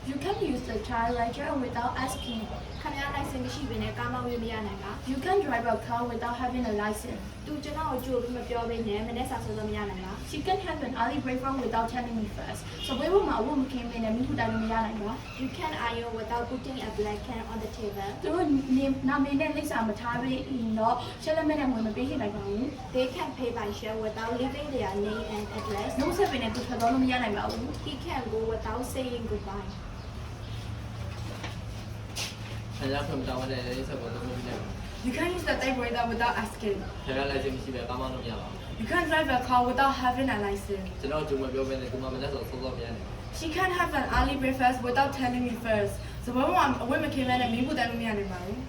You can use the child ledger without asking. You can drive a car without having a license. She can have an early breakfast without telling me first. So we will my woman came in and me who died. You can iron without putting a black can on the table. They can pay by share without leaving their name and address. He can go without saying goodbye. You can use the typewriter without asking. You can drive a car without having a license. She can have an early breakfast without telling me first. So when women came in and me would tell me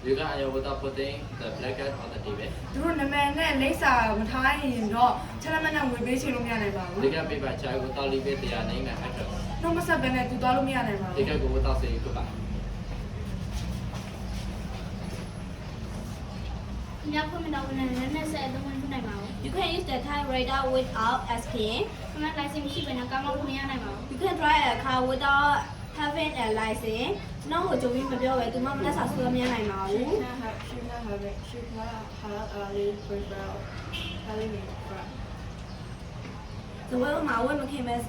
You can iron without putting the black cat on the table. They can pay by child without leaving their name and address. They can go without saying goodbye. You can use the typewriter without asking. You can drive a car without having a license. She can have early breakfast. So when my woman came as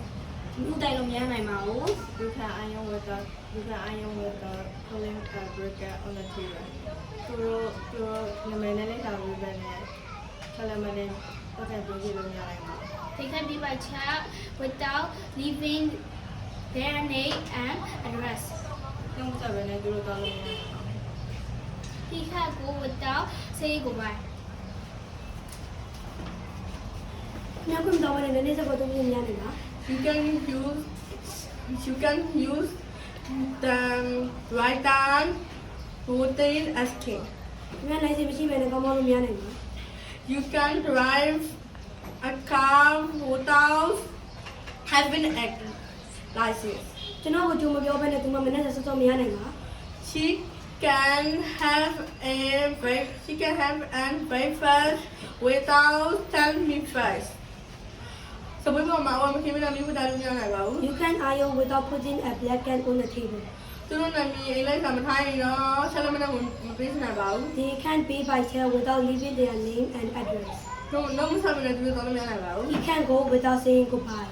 you can iron with the pulling a briquette on the table. They can be by chat without leaving their name and address. He can go without saying goodbye. You can use the right down routine asking. You can drive a car without having a license. She can have a breakfast without telling me first. So we will my woman came in and You can iron without putting a black can on the table. They can pay by share without leaving their name and address. He can go without saying goodbye.